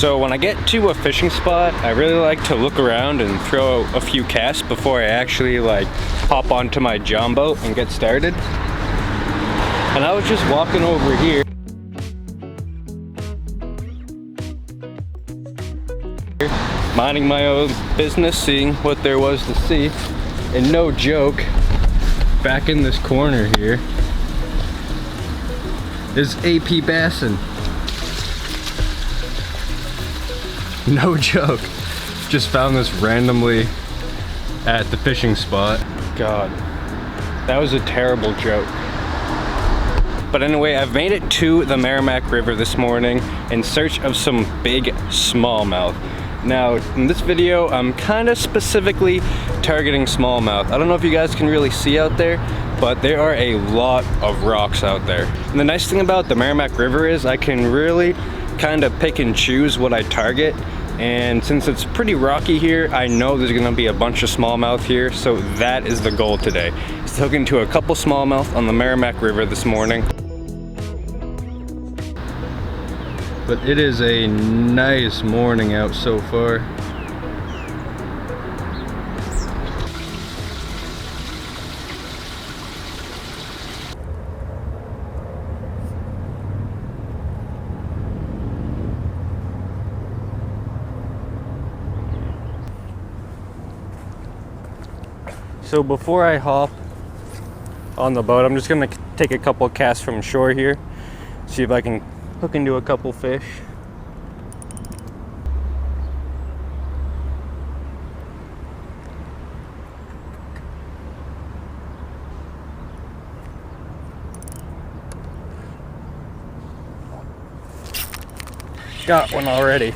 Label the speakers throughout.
Speaker 1: So when I get to a fishing spot, I really like to look around and throw a few casts before I actually like hop onto my john boat and get started. And I was just walking over here, minding my own business, seeing what there was to see. And no joke, back in this corner here is AP Bassin. No joke. Just found this randomly at the fishing spot. God, that was a terrible joke. But anyway, I've made it to the Merrimack River this morning in search of some big smallmouth. Now, in this video, I'm kind of specifically targeting smallmouth. I don't know if you guys can really see out there, but there are a lot of rocks out there. And the nice thing about the Merrimack River is I can really kind of pick and choose what I target. And since it's pretty rocky here, I know there's gonna be a bunch of smallmouth here, so that is the goal today. Is to hook into a couple smallmouth on the Merrimack River this morning. But it is a nice morning out so far. So before I hop on the boat, I'm just gonna take a couple casts from shore here, see if I can hook into a couple fish. Got one already.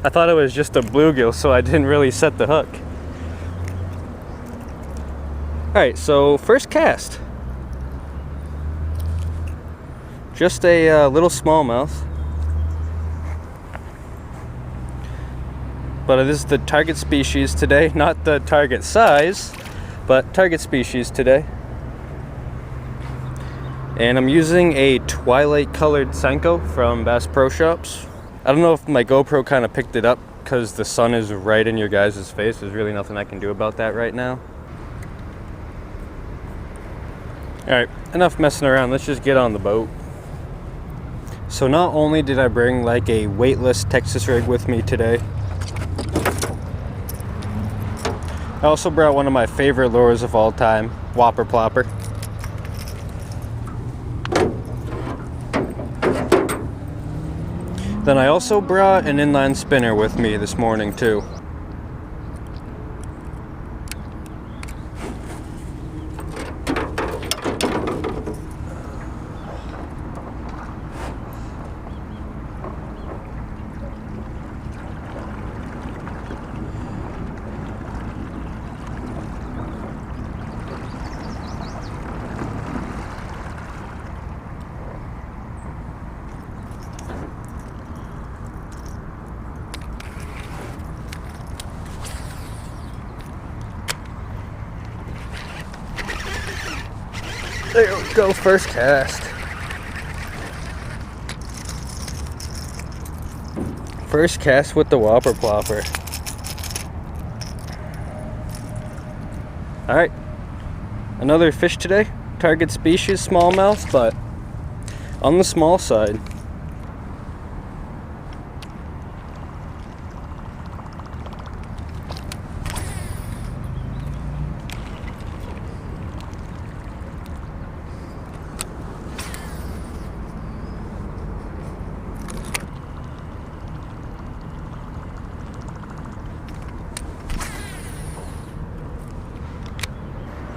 Speaker 1: I thought it was just a bluegill, so I didn't really set the hook. Alright, so first cast. Just a little smallmouth. But this is the target species today, not the target size, but target species today. And I'm using a twilight colored Senko from Bass Pro Shops. I don't know if my GoPro kind of picked it up because the sun is right in your guys' face. There's really nothing I can do about that right now. Alright, enough messing around, let's just get on the boat. So not only did I bring like a weightless Texas rig with me today, I also brought one of my favorite lures of all time, Whopper Plopper. Then I also brought an inline spinner with me this morning too. There we go, first cast. First cast with the Whopper Plopper. Alright, another fish today. Target species, smallmouth, but on the small side.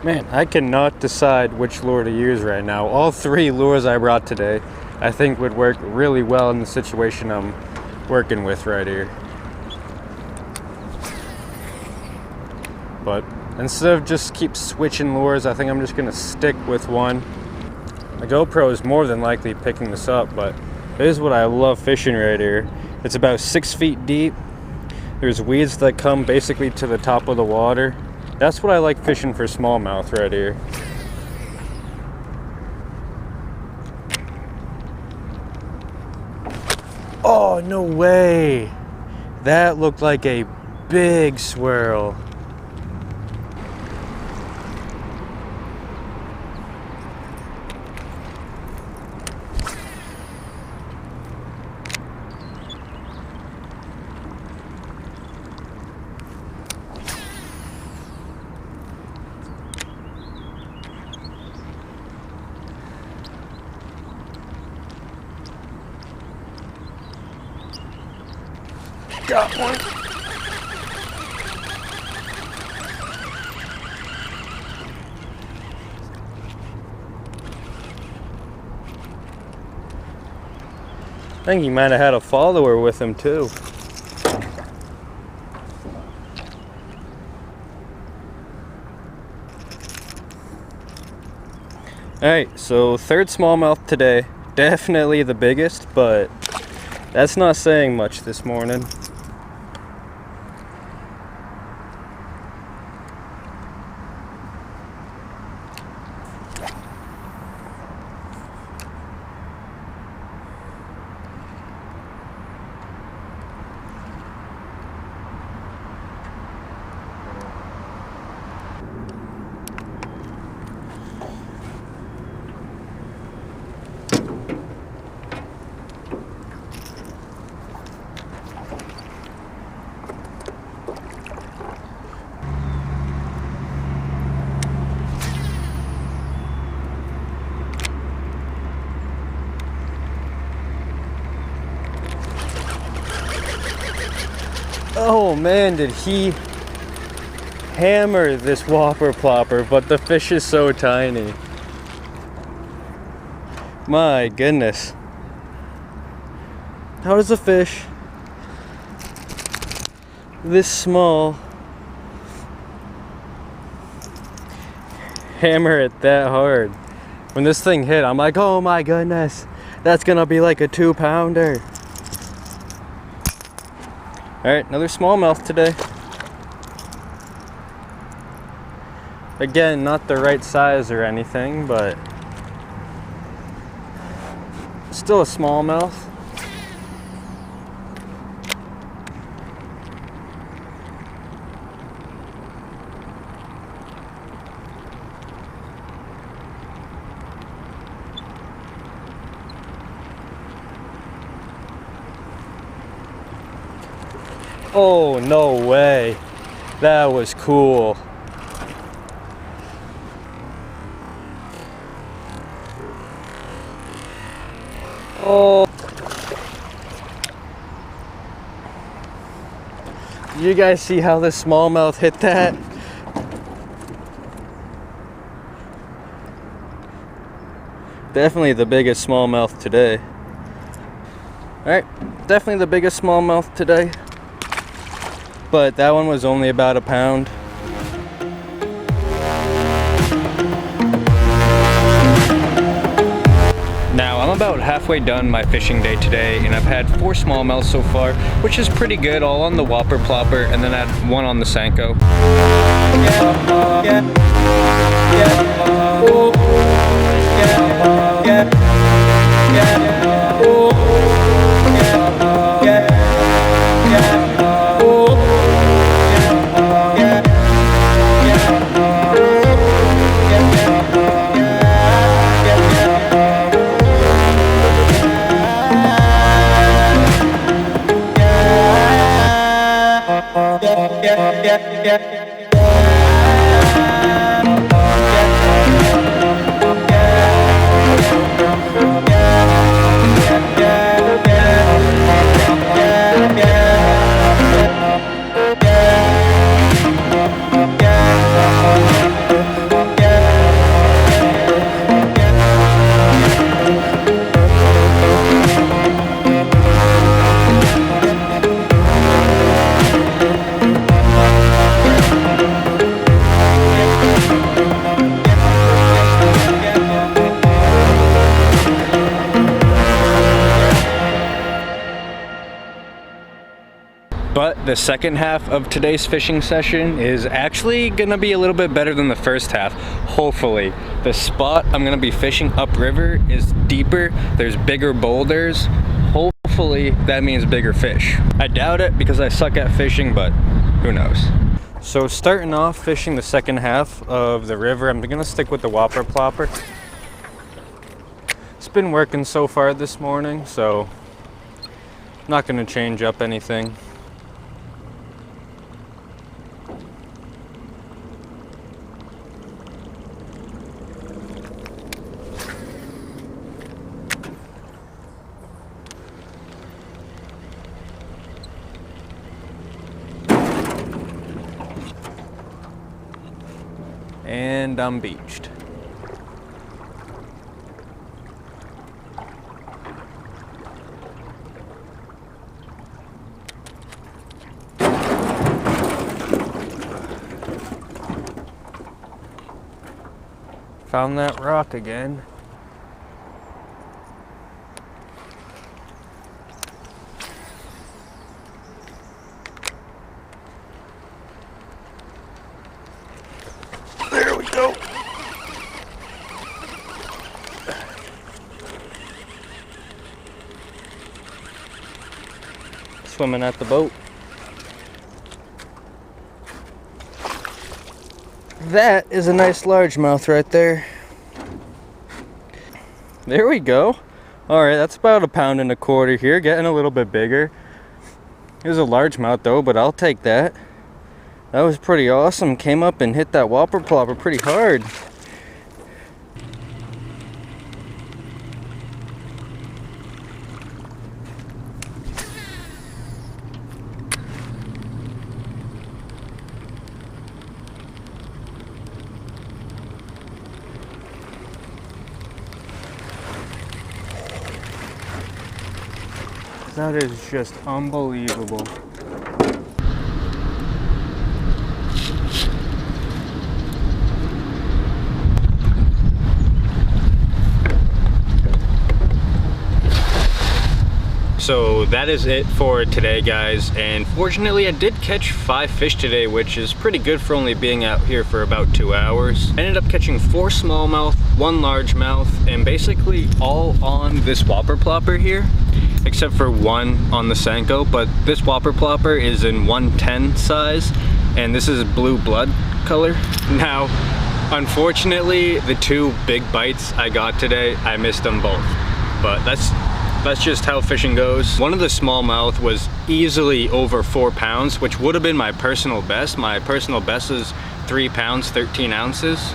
Speaker 1: Man, I cannot decide which lure to use right now. All three lures I brought today, I think would work really well in the situation I'm working with right here. But instead of just keep switching lures, I think I'm just gonna stick with one. My GoPro is more than likely picking this up, but this is what I love fishing right here. It's about 6 feet deep. There's weeds that come basically to the top of the water. That's what I like fishing for smallmouth right here. Oh, no way. That looked like a big swirl. Got one. I think he might have had a follower with him too. Alright, so third smallmouth today. Definitely the biggest, but that's not saying much this morning. Oh man, did he hammer this whopper plopper, but the fish is so tiny. My goodness. How does a fish this small hammer it that hard? When this thing hit, I'm like, oh my goodness, that's gonna be like a 2-pounder. Alright, another smallmouth today. Again, not the right size or anything, but still a smallmouth. Oh, no way. That was cool. Oh. You guys see how the smallmouth hit that? Definitely the biggest smallmouth today. Alright, definitely the biggest smallmouth today. But that one was only about a pound. Now I'm about halfway done my fishing day today, and I've had 4 smallmouth so far, which is pretty good, all on the whopper plopper, and then I had 1 on the Senko. But the second half of today's fishing session is actually gonna be a little bit better than the first half, hopefully. The spot I'm gonna be fishing upriver is deeper, there's bigger boulders. Hopefully hopefully that means bigger fish. I doubt it because I suck at fishing, but who knows. So starting off fishing the second half of the river, I'm gonna stick with the whopper plopper. It's been working so far this morning, so not gonna change up anything. And I'm beached. Found that rock again. There we go. Swimming at the boat. That is a nice largemouth right there. There we go. All right, that's about 1.25 pounds here, getting a little bit bigger. It was a largemouth though, but I'll take that. That was pretty awesome. Came up and hit that whopper plopper pretty hard. That is just unbelievable. So that is it for today, guys, and fortunately I did catch 5 fish today, which is pretty good for only being out here for about 2 hours. I ended up catching 4 smallmouth, 1 largemouth, and basically all on this whopper plopper here, except for 1 on the Senko. But this whopper plopper is in 110 size, and this is blue blood color. Now, unfortunately, the 2 big bites I got today, I missed them both, but that's just how fishing goes. One of the smallmouth was easily over 4 pounds, which would have been my personal best. My personal best is 3 pounds, 13 ounces.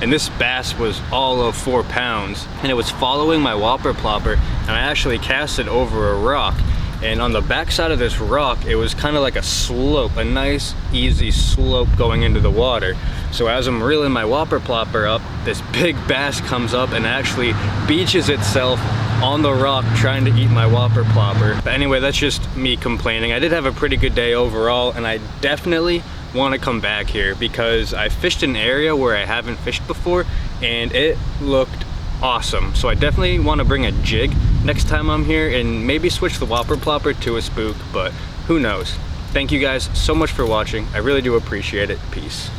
Speaker 1: And this bass was all of 4 pounds. And it was following my whopper plopper, and I actually cast it over a rock. And on the back side of this rock, it was kind of like a slope, a nice, easy slope going into the water. So as I'm reeling my whopper plopper up, this big bass comes up and actually beaches itself on the rock trying to eat my whopper plopper. But anyway, that's just me complaining. I did have a pretty good day overall, and I definitely want to come back here because I fished an area where I haven't fished before and it looked awesome. So I definitely want to bring a jig next time I'm here and maybe switch the whopper plopper to a spook, but who knows. Thank you guys so much for watching. I really do appreciate it. Peace.